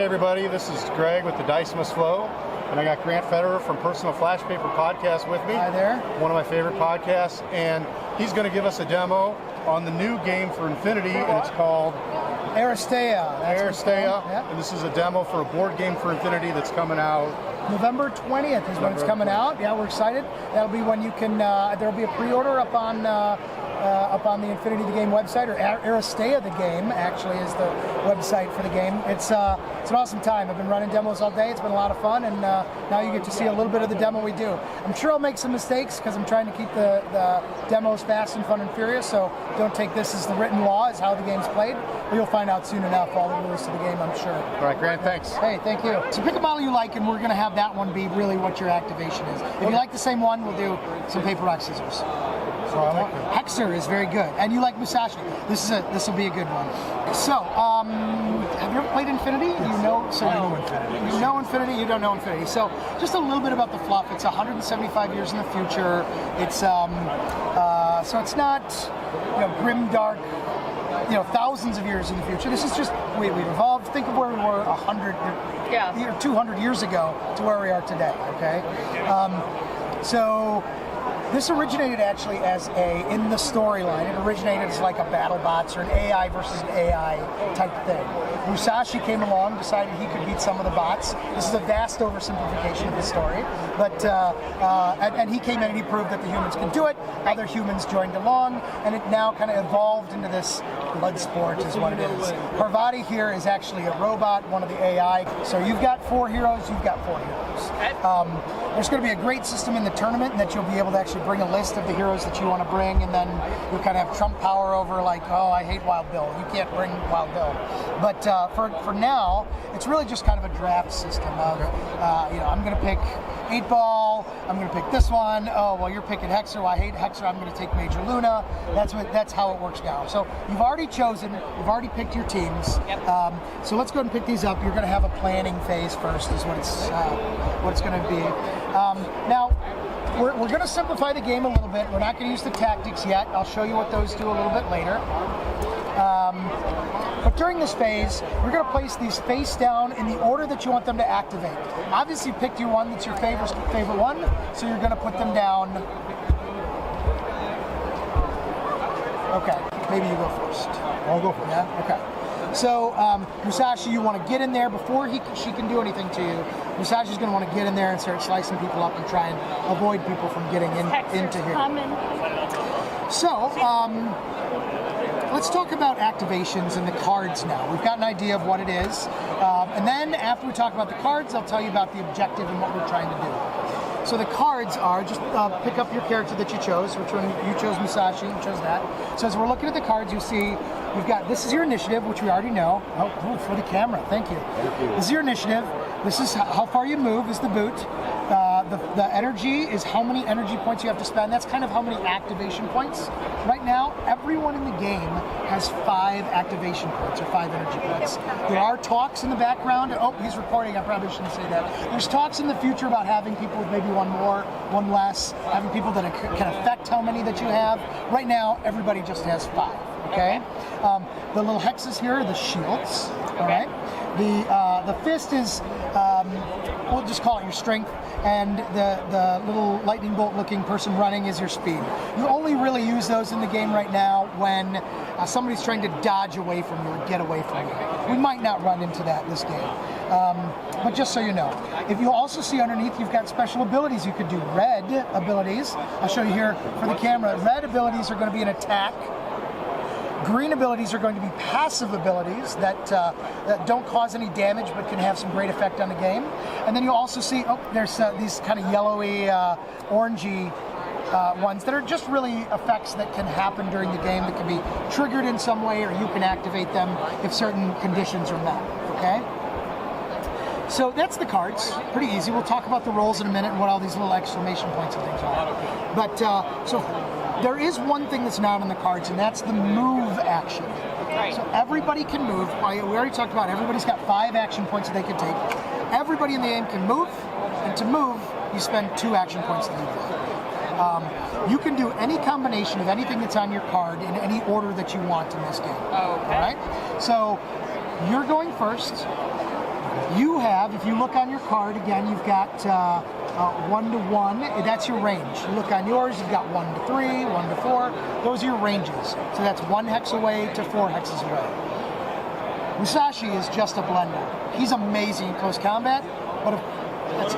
Hey everybody, this is Greg with the Dice Must Flow, and I got Grant Federer from Personal Flash Paper Podcast with me. Hi there. One of my favorite podcasts, and he's going to give us a demo on the new game for Infinity, and it's called Aristeia. Aristeia, yep. And this is a demo for a board game for Infinity that's coming out. November 20th is when it's coming out. Yeah, we're excited. That'll be when you can, there'll be a pre-order up on the Infinity the Game website, or Aristeia the Game actually is the website for the game. It's an awesome time. I've been running demos all day. It's been a lot of fun, and now you get to see a little bit of the demo we do. I'm sure I'll make some mistakes because I'm trying to keep the demos fast and fun and furious, so don't take this as the written law as how the game's played, but you'll find out soon enough all the rules to the game, I'm sure. All right, Grant, thaneks. Hey, thank you. So pick a model you like, and we're going to have that one be really what your activation is. If you like the same one, we'll do some paper, rock, scissors. Hexer is very good, and you like Musashi. This will be a good one. So, have you ever played Infinity? Yes. You know, so I know Infinity. You know Infinity. You don't know Infinity. So, just a little bit about the fluff. It's 175 years in the future. It's so it's not grim, dark. Thousands of years in the future. This is just we've evolved. Think of where we were 200 years ago to where we are today. Okay, so. This originated actually in the storyline, it originated as like a battle bots or an AI versus an AI type thing. Musashi came along, decided he could beat some of the bots. This is a vast oversimplification of the story, but and he came in and he proved that the humans could do it. Other humans joined along, and it now kind of evolved into this blood sport is what it is. Parvati here is actually a robot, one of the AI. So you've got 4 heroes, you've got 4 heroes. There's going to be a great system in the tournament that you'll be able to actually bring a list of the heroes that you want to bring, and then you'll kind of have trump power over like, oh, I hate Wild Bill. You can't bring Wild Bill. But for now, it's really just kind of a draft system of, I'm going to pick 8-Ball, I'm going to pick this one. Oh, well, you're picking Hexer. Well, I hate Hexer. I'm going to take Major Luna. That's how it works now. So you've already chosen, you've already picked your teams. Yep. So let's go ahead and pick these up. You're going to have a planning phase first is what it's going to be. Now, we're going to simplify the game a little bit. We're not going to use the tactics yet. I'll show you what those do a little bit later. But during this phase, we're going to place these face down in the order that you want them to activate. Obviously, you picked your one that's your favorite one, so you're going to put them down. Okay, maybe you go first. I'll go first. Yeah. Okay. So Musashi, you want to get in there before she can do anything to you. Musashi's going to want to get in there and start slicing people up and try and avoid people from getting into here. So let's talk about activations and the cards now. We've got an idea of what it is, and then after we talk about the cards, I'll tell you about the objective and what we're trying to do. So the cards are, just pick up your character that you chose. Which one? You chose Musashi, you chose that. So as we're looking at the cards, you see we've got, this is your initiative, which we already know. Oh, for the camera, thank you. This is your initiative. This is how far you move is the boot. The energy is how many energy points you have to spend. That's kind of how many activation points. Right now, everyone in the game has 5 activation points or 5 energy points. There are talks in the background. Oh, he's recording. I probably shouldn't say that. There's talks in the future about having people with maybe 1 more, 1 less, having people that can affect how many that you have. Right now, everybody just has 5. Okay? The little hexes here are the shields. All right? The fist is, we'll just call it your strength, and the little lightning bolt looking person running is your speed. You only really use those in the game right now when somebody's trying to dodge away from you or get away from you. We might not run into that this game, but just so you know. If you also see underneath, you've got special abilities. You could do red abilities. I'll show you here for the camera. Red abilities are going to be an attack. Green abilities are going to be passive abilities that don't cause any damage but can have some great effect on the game. And then you'll also see, there's these kind of yellowy, orangey ones that are just really effects that can happen during the game that can be triggered in some way, or you can activate them if certain conditions are met, okay? So that's the cards, pretty easy. We'll talk about the rolls in a minute and what all these little exclamation points and things are. But, so there is one thing that's not on the cards, and that's the move action. Right. So everybody can move. We already talked about everybody's got 5 action points that they can take. Everybody in the game can move, and to move, you spend 2 action points to do that. You can do any combination of anything that's on your card in any order that you want in this game. Oh, okay. All right? So you're going first. You have, if you look on your card, again, you've got 1 to 1. That's your range. You look on yours, you've got 1 to 3, 1 to 4. Those are your ranges. So that's 1 hex away to 4 hexes away. Musashi is just a blender. He's amazing in close combat, but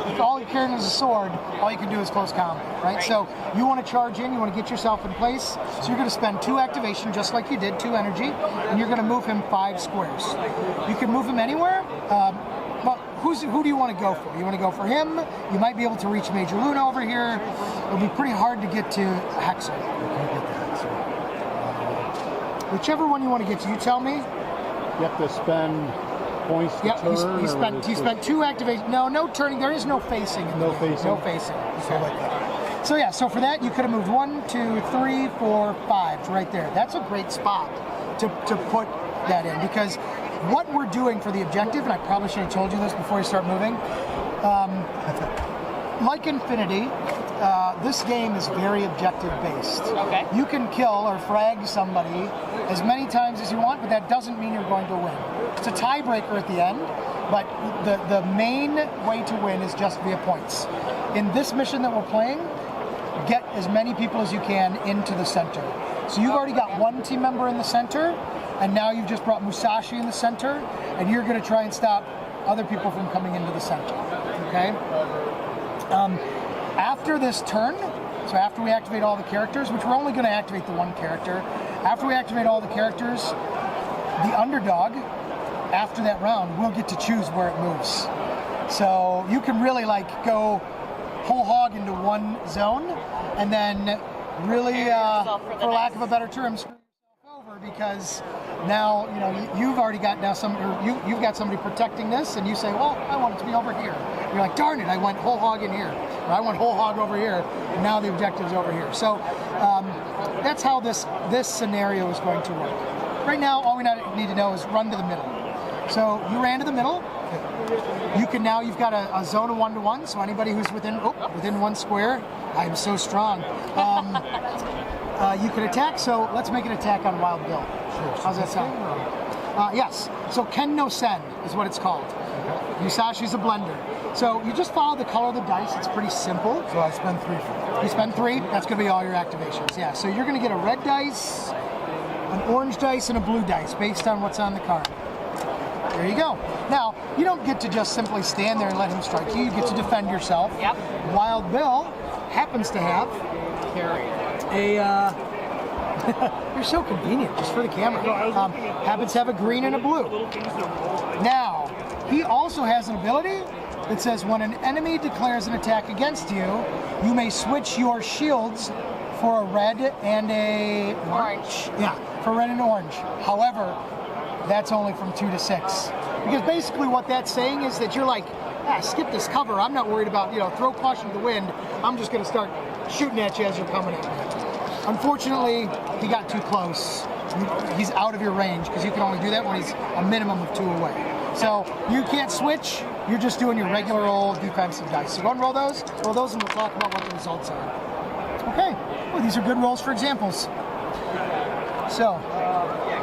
if all you're carrying is a sword, all you can do is close combat, right? So you want to charge in, you want to get yourself in place, so you're going to spend 2 activation, just like you did, 2 energy, and you're going to move him 5 squares. You can move him anywhere, but who do you want to go for? You want to go for him? You might be able to reach Major Luna over here. It'll be pretty hard to get to Hexer. Whichever one you want to get to, you tell me. You have to spend points to yep, turn? He spent 2 activation. No turning. There is no facing. No facing? No facing. So like that. So yeah, so for that, you could have moved 1, 2, 3, 4, 5 right there. That's a great spot to put that in, because what we're doing for the objective, and I probably should have told you this before you start moving, like Infinity, this game is very objective based. Okay. You can kill or frag somebody as many times as you want, but that doesn't mean you're going to win. It's a tiebreaker at the end, but the main way to win is just via points. In this mission that we're playing, get as many people as you can into the center. So you've already got 1 team member in the center, and now you've just brought Musashi in the center, and you're going to try and stop other people from coming into the center. Okay? After this turn, so after we activate all the characters, which we're only going to activate the 1 character, after we activate all the characters, the underdog, after that round, will get to choose where it moves. So you can really like go whole hog into 1 zone, and then really, for lack of a better term, screw yourself over, because now you've already got you've got somebody protecting this, and you say, well, I want it to be over here. You're like, darn it, I went whole hog in here, or I went whole hog over here, and now the objective's over here. So that's how this scenario is going to work. Right now, all we need to know is run to the middle. So you ran to the middle. You've got a zone of 1 to 1. So anybody who's within 1 square, I am so strong. You can attack. So let's make an attack on Wild Bill. How's that sound? Yes. So Ken no Sen is what it's called. Musashi's a blender. So you just follow the color of the dice. It's pretty simple. So I spend 3 for it. You spend 3. That's going to be all your activations. Yeah. So you're going to get a red dice, an orange dice, and a blue dice based on what's on the card. There you go. Now, you don't get to just simply stand there and let him strike you. You get to defend yourself. Yep. Wild Bill happens to have you're so convenient, just for the camera. Happens to have a green and a blue. Now, he also has an ability that says when an enemy declares an attack against you, you may switch your shields for a red and a orange. Yeah, for red and orange. However, that's only from 2 to 6. Because basically what that's saying is that you're like, skip this cover. I'm not worried about, throw caution to the wind. I'm just going to start shooting at you as you're coming at me. Unfortunately, he got too close. He's out of your range, because you can only do that when he's a minimum of 2 away. So you can't switch. You're just doing your regular old defensive dice. So go and roll those, and we'll talk about what the results are. Okay. Well, these are good rolls for examples. So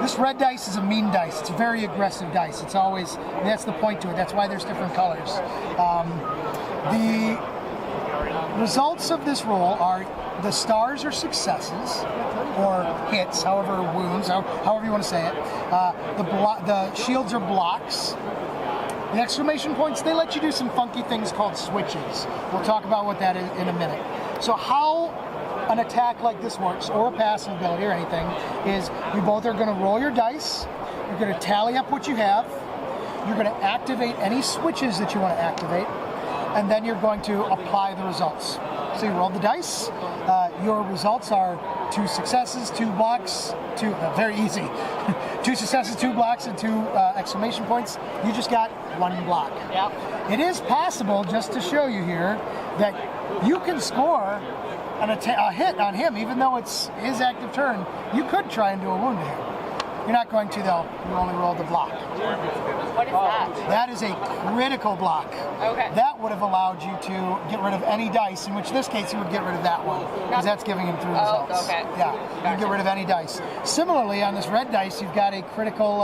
this red dice is a mean dice. It's a very aggressive dice. It's always, that's the point to it. That's why there's different colors. The results of this roll are the stars are successes, or hits, however, wounds, however you want to say it. The shields are blocks. The exclamation points, they let you do some funky things called switches. We'll talk about what that is in a minute. So how an attack like this works, or a passive ability or anything, is you both are going to roll your dice, you're going to tally up what you have, you're going to activate any switches that you want to activate, and then you're going to apply the results. So you roll the dice, your results are 2 successes, 2 blocks, very easy. 2 successes, 2 blocks, and 2 exclamation points. You just got 1 block. Yep. It is possible, just to show you here, that you can score a hit on him, even though it's his active turn. You could try and do a wound to him. You're not going to though. You only rolled the block. What is that? That is a critical block. Okay. That would have allowed you to get rid of any dice, in which this case you would get rid of that one, because that's giving him 3 results. Okay. Yeah, you can get rid of any dice. Similarly, on this red dice, you've got a critical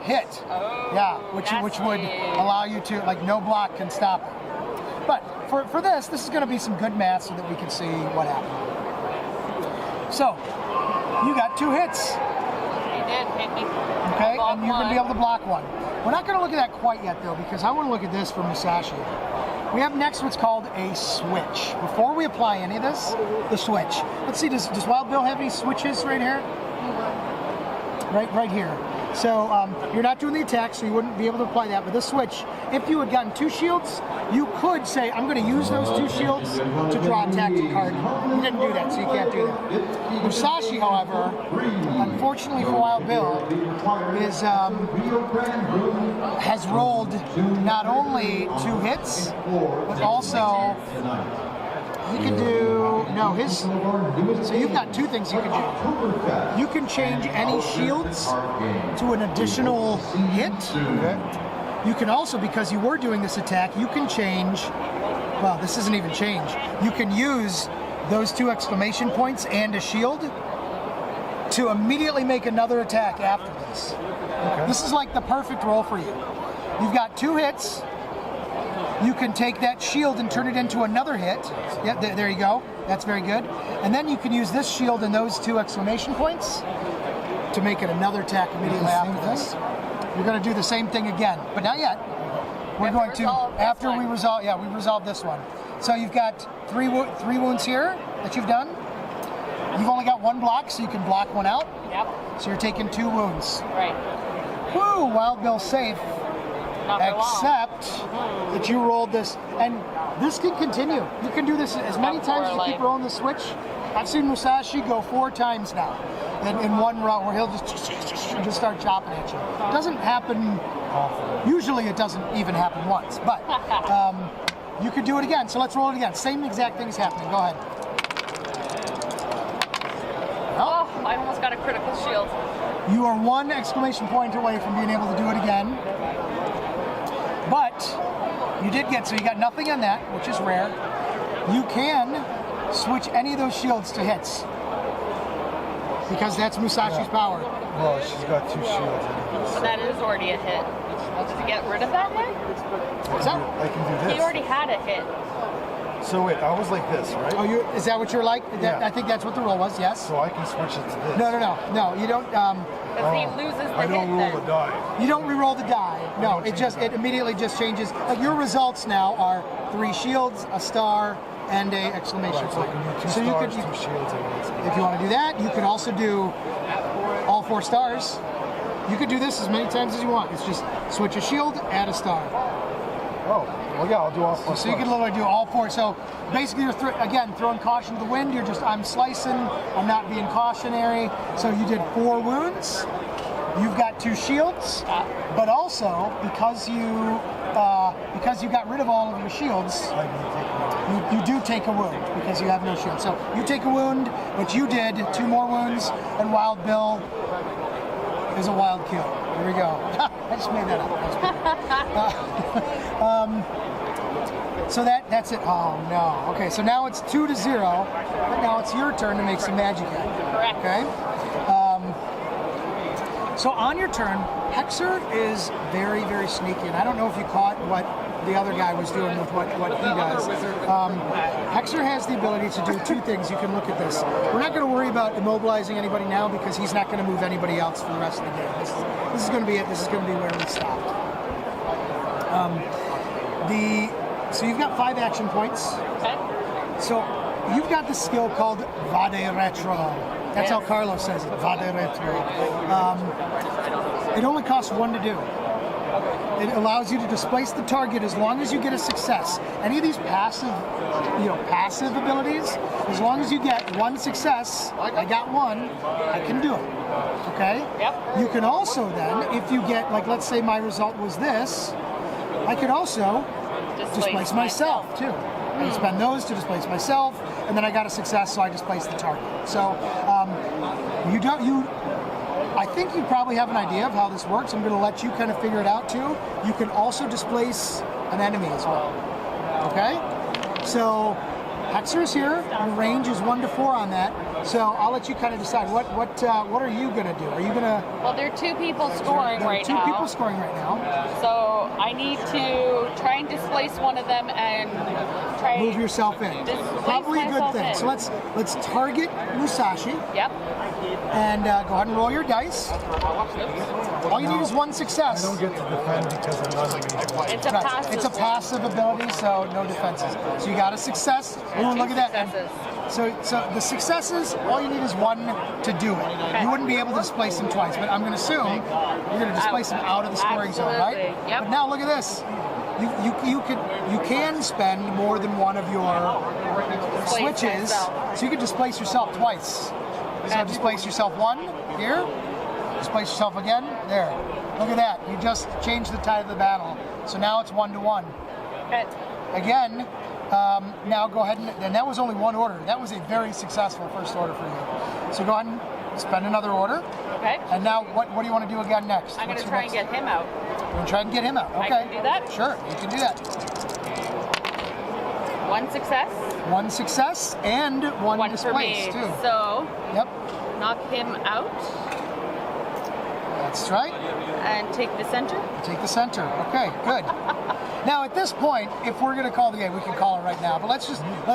hit. Oh, Yeah, which would allow you to, like, no block can stop it. But for this is going to be some good math so that we can see what happened. So, you got 2 hits. He did hit me. Okay, and you're going to be able to block one. We're not going to look at that quite yet, though, because I want to look at this for Musashi. We have next what's called a switch. Before we apply any of this, the switch. Let's see, does Wild Bill have any switches right here? Right here. So you're not doing the attack, so you wouldn't be able to apply that. But this switch, if you had gotten 2 shields, you could say, I'm going to use those 2 shields to draw a tactic card. You didn't do that, so you can't do that. Musashi, however, unfortunately for Wild Bill, has rolled not only 2 hits, but also he could do, so you've got 2 things you can do. You can change any shields to an additional hit. Okay. You can also, because you were doing this attack, you can change, well, this isn't even change. You can use those 2 exclamation points and a shield to immediately make another attack after this. Okay. This is like the perfect roll for you. You've got 2 hits. You can take that shield and turn it into another hit. Yeah, there you go. That's very good. And then you can use this shield and those 2 exclamation points to make it another attack immediately after this. You're going to do the same thing again, but not yet. We're going to, after we resolve this one. So you've got 3 wounds here that you've done. You've only got 1 block, so you can block 1 out. Yep. So you're taking 2 wounds. Right. Woo, Wild Bill safe. Not for long. Except that you rolled this, and this can continue. You can do this as many times as you keep rolling the switch. I've seen Musashi go 4 times now in one row where he'll just start chopping at you. It doesn't happen, usually it doesn't even happen once, but you could do it again. So let's roll it again. Same exact thing's happening. Go ahead. Oh, I almost got a critical shield. You are 1 exclamation point away from being able to do it again. But you did get, so you got nothing on that, which is rare. You can switch any of those shields to hits, because that's Musashi's power. Well, she's got 2 shields. So that is already a hit. To get rid of that hit? I can do this. He already had a hit. So wait, I was like this, right? Oh, is that what you're like? Yeah. I think that's what the roll was, yes? So I can switch it to this. No, you don't. Because he loses the I don't hit roll then. the die. You don't re-roll the die. No, it immediately just changes. Like your results now are 3 shields, a star, and a exclamation Right, so I point. can do 2 So you stars, could, 2 shields, and 1 if you want to do that, you could also do all 4 stars. You could do this as many times as you want. It's just switch a shield, add a star. Oh, well, yeah, I'll do all 4 So you can literally do all 4. So basically, you're throwing caution to the wind. You're just, I'm slicing. I'm not being cautionary. So you did 4 wounds. You've got 2 shields, but also because you got rid of all of your shields, you do take a wound because you have no shield. So you take a wound, but you did 2 more wounds, and Wild Bill is a wild kill. Here we go. I just made that up. So that's it. Oh no. Okay, so now it's 2-0, but now it's your turn to make some magic happen. Correct. Okay. So on your turn, Hexer is very, very sneaky, and I don't know if you caught what the other guy was doing with what he does. Hexer has the ability to do 2 things. You can look at this. We're not going to worry about immobilizing anybody now because he's not going to move anybody else for the rest of the game. This is going to be it. This is going to be where we stopped. So you've got 5 action points. Okay. So you've got the skill called Vade Retro. That's how Carlos says it, Vade Retro. It only costs 1 to do. It allows you to displace the target as long as you get a success. Any of these passive abilities, as long as you get 1 success, I got 1, I can do it. Okay? Yep. You can also then, if you get, like, let's say my result was this, I could also displace myself too. I spend those to displace myself, and then I got a success, so I displace the target. So I think you probably have an idea of how this works. I'm going to let you kind of figure it out too. You can also displace an enemy as well. Okay? So Hexer is here. The range is 1 to 4 on that. So I'll let you kind of decide what are you going to do? Are you going to? Well, there are 2 people scoring right now. 2 people scoring right now. So I need to try and displace one of them and try move yourself in. Probably a good thing. So let's target Musashi. Yep. And go ahead and roll your dice. All you need is 1 success. I don't get to defend because I'm not It's a passive. It's a passive ability, so no defenses. So you got a success. Ooh, look at that. So the successes, all you need is 1 to do it. Okay. You wouldn't be able to displace them twice, but I'm going to assume you're going to displace them out of the scoring zone, right? Yep. But now look at this. You can spend more than one of your switches, so you could displace yourself twice. So displace yourself 1 here, displace yourself again there. Look at that. You just changed the tide of the battle. So now it's 1 to 1. Okay. Again, now go ahead and that was only 1 order. That was a very successful first order for you. So go ahead and spend another order. Okay. And now what do you want to do again next? I'm going to try and get him out. You're going to try and get him out. Okay. I can do that? Sure, you can do that. 1 success. 1 success and 1 for displace me. too. So Yep. knock him out That's right. and take the center. Take the center. Okay, good. Now at this point, if we're going to call the game, we can call it right now. But let's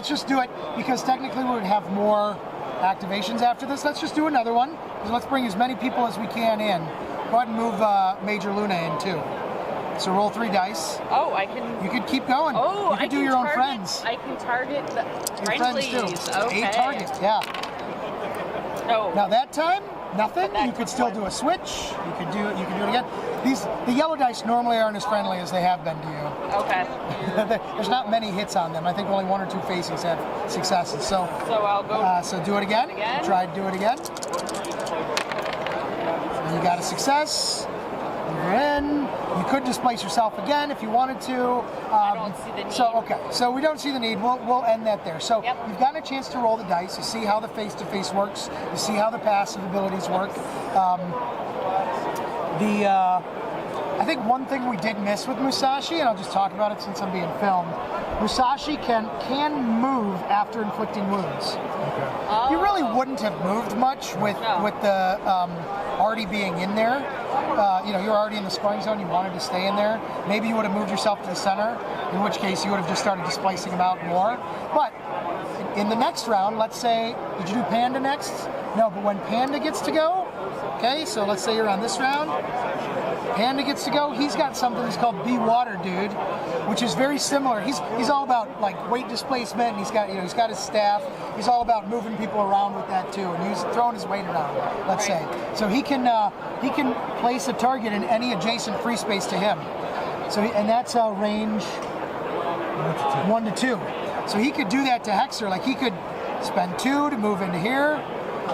just do it because technically we would have more activations after this. Let's just do another one. So let's bring as many people as we can in. Go ahead and move Major Luna in too. So roll 3 dice. Oh, I can. You can keep going. Oh, you can do your own friends. I can target the Your friends friendlies. too. Okay. 8 targets. Yeah. Oh. Now that time, nothing. That You could still one. do a switch. You could do it again. The yellow dice normally aren't as friendly as they have been to you. Okay. There's not many hits on them. I think only 1 or 2 facings have successes. So I'll go. so do it again. Try to do it again. And you got a success. You're in. You could displace yourself again if you wanted to. I don't see the need. So we don't see the need. We'll end that there. So Yep. you've gotten a chance to roll the dice. You see how the face-to-face works. You see how the passive abilities work. I think one thing we did miss with Musashi, and I'll just talk about it since I'm being filmed. Musashi can move after inflicting wounds. Okay. You really wouldn't have moved much with the already being in there. You're already in the scoring zone. You wanted to stay in there. Maybe you would have moved yourself to the center, in which case you would have just started displacing him out more. But in the next round, let's say, did you do Panda next? No, but when Panda gets to go, okay, so let's say you're on this round. Panda gets to go. He's got something that's called Be Water Dude, which is very similar. He's all about like weight displacement, and he's got his staff. He's all about moving people around with that too, and he's throwing his weight around. Let's say so he can place a target in any adjacent free space to him. So and that's range 1 to 2. So he could do that to Hexer. Like he could spend 2 to move into here,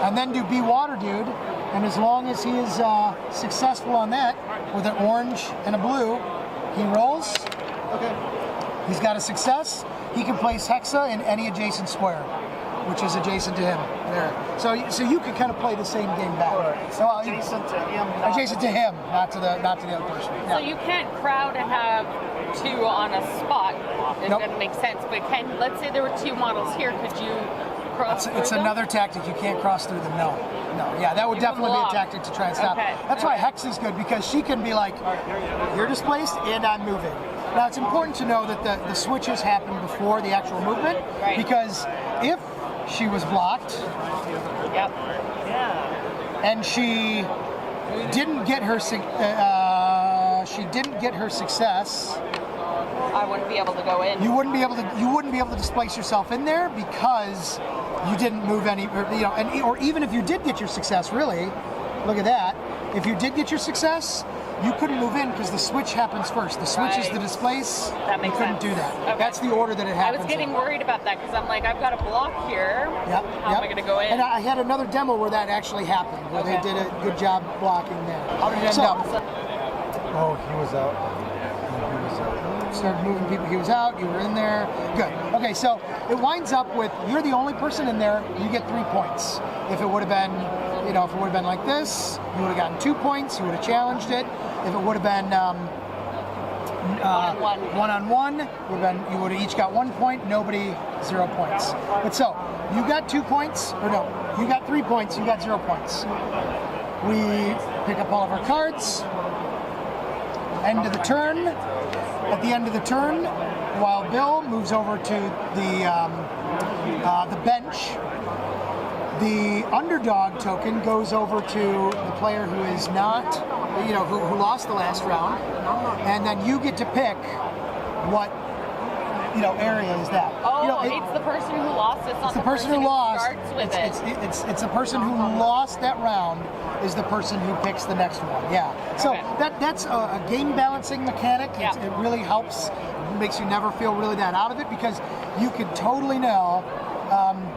and then do Be Water Dude. And as long as he is successful on that, with an orange and a blue, he rolls. Okay. He's got a success. He can place Hexa in any adjacent square, which is adjacent to him. There. So you could kind of play the same game back. Right. So, Adjacent to him. adjacent to him, not to the other person. So Yeah. you can't crowd and have 2 on a spot. It Nope. doesn't make sense. But let's say there were 2 models here. Could you cross through It's them? another tactic. You can't cross through them. No. Yeah, that would You can definitely be a block. tactic to try and stop. Okay. That's why Hex is good, because she can be like, you're displaced and I'm moving. Now it's important to know that the switches happen before the actual movement, Right. because if she was blocked Yep. and she didn't get her success, I wouldn't be able to go in. you wouldn't be able to displace yourself in there because you didn't move any, or even if you did get your success, really, look at that. If you did get your success, you couldn't move in because the switch happens first. The switch is the displace. That makes you couldn't sense. do that. Okay. That's the order that it I happens. was getting in. worried about that because I'm like, I've got a block here. Yep. How am I going to go in? And I had another demo where that actually happened, where they did a good job blocking there. How did it end up? Oh, he was out. Started moving people. He was out. You were in there. Good. Okay, so it winds up with you're the only person in there. You get 3 points. If it would have been, you know, if it would have been like this, you would have gotten 2 points. You would have challenged it. If it would have been one-on-one, you would have each got 1 point. Nobody 0 points. But so you got 2 points, or no, you got 3 points. You got 0 points. We pick up all of our cards. End of the turn. At the end of the turn, Wild Bill moves over to the bench. The underdog token goes over to the player who is not, you know, who lost the last round, and then you get to pick what, you know, area is that. Oh, you know, it's the person who lost. It's not the person who lost. Starts with it's the person who lost that round is the person who picks the next one. Yeah. So that's a game balancing mechanic. Yeah. It really helps. Makes you never feel really that out of it, because you could totally know,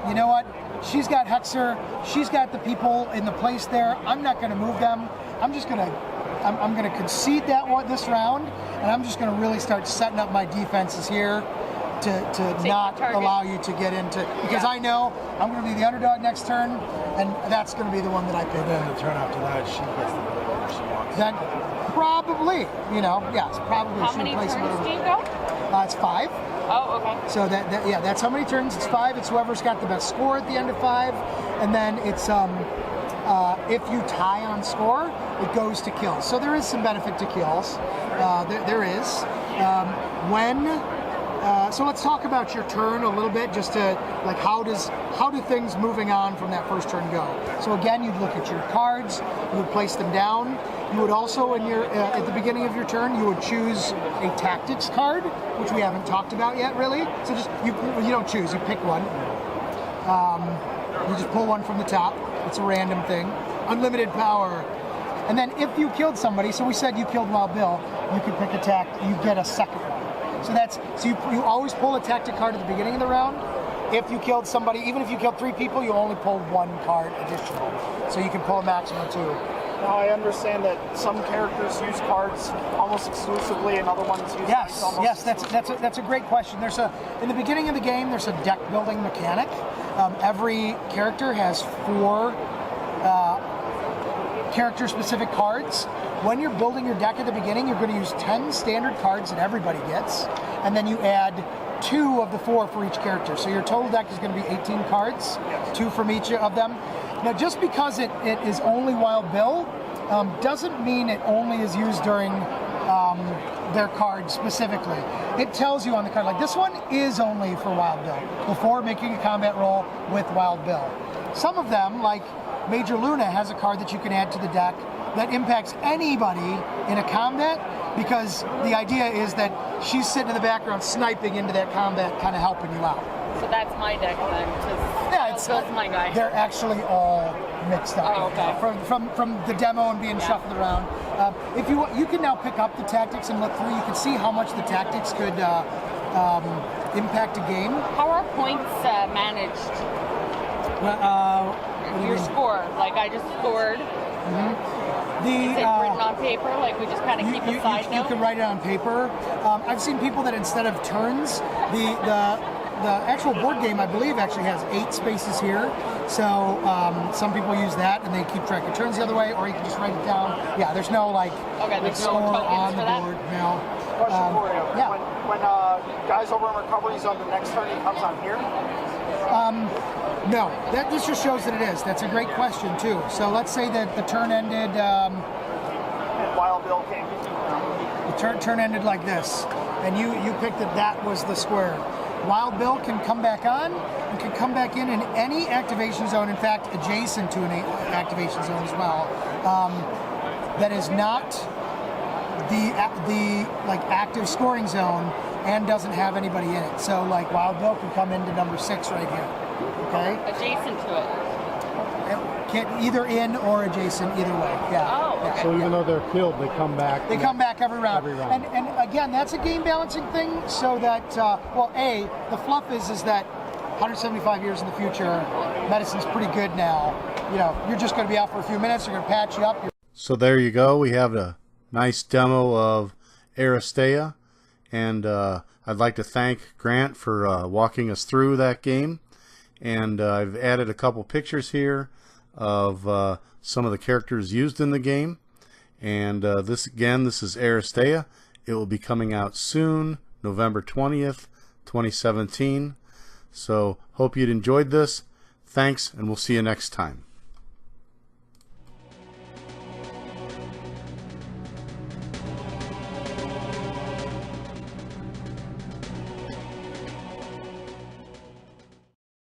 you know what, she's got Hexer, she's got the people in the place there, I'm not going to move them, I'm going to concede this round, and I'm just going to really start setting up my defenses here to not allow you to get into, because I know I'm going to be the underdog next turn, and that's going to be the one that I pick. Then the turn after that, she gets the whatever she wants. Then probably, you know, yes, probably. How many turns do you go? It's 5. Oh, okay. So that's how many turns. It's 5. It's whoever's got the best score at the end of 5, and then it's if you tie on score, it goes to kills. So there is some benefit to kills. There is. So let's talk about your turn a little bit, just to like how do things moving on from that first turn go. So again, you'd look at your cards, you would place them down. You would also, in your at the beginning of your turn, you would choose a tactics card, which we haven't talked about yet, really. So just you don't choose, you pick one. You just pull one from the top. It's a random thing. Unlimited power. And then if you killed somebody, so we said you killed Wild Bill, you could pick a you get a second one. So you always pull a tactic card at the beginning of the round. If you killed somebody, even if you killed 3 people, you only pull 1 card additional. So you can pull a maximum of 2. Now I understand that some characters use cards almost exclusively, and other ones use yes, almost yes. That's a great question. In the beginning of the game, there's a deck building mechanic. Every character has 4 character-specific cards. When you're building your deck at the beginning, you're going to use 10 standard cards that everybody gets, and then you add 2 of the 4 for each character. So your total deck is going to be 18 cards, 2 from each of them. Now, just because it is only Wild Bill, doesn't mean it only is used during their card specifically. It tells you on the card, like this one is only for Wild Bill, before making a combat roll with Wild Bill. Some of them, like Major Luna, has a card that you can add to the deck that impacts anybody in a combat, because the idea is that she's sitting in the background sniping into that combat, kind of helping you out. So that's my deck then, because Bill's my guy. They're actually all mixed up. Oh, okay. From the demo and being shuffled around. If you can now pick up the tactics and look through, you can see how much the tactics could impact a game. How are points managed? Your score, like I just scored. Mm-hmm. Is it written on paper? Like we just kind of keep a side note? You can write it on paper. I've seen people that instead of turns, the actual board game, I believe, actually has 8 spaces here. So some people use that and they keep track of turns the other way, or you can just write it down. Yeah, there's no there's score no on the that? board. No. Question for you. Yeah. When guys over in recovery's on the next turn, he comes on here? No, this just shows that it is. That's a great question too. So let's say that the turn ended. And Wild Bill came. The turn ended like this, and you picked that was the square. Wild Bill can come back on and can come back in any activation zone. In fact, adjacent to an activation zone as well. That is not the like active scoring zone and doesn't have anybody in it. So like Wild Bill can come into number 6 right here. Okay. Adjacent to it. Either in or adjacent, either way. Yeah. Oh, okay. So even though they're killed, they come back. They come back every round. Every round. And again, that's a game balancing thing. So that the fluff is that 175 years in the future, medicine's pretty good now. You know, you're just going to be out for a few minutes. They're going to patch you up. So there you go. We have a nice demo of Aristeia, and I'd like to thank Grant for walking us through that game. And I've added a couple pictures here of some of the characters used in the game. And this is Aristeia. It will be coming out soon, November 20th, 2017. So hope you'd enjoyed this. Thanks, and we'll see you next time.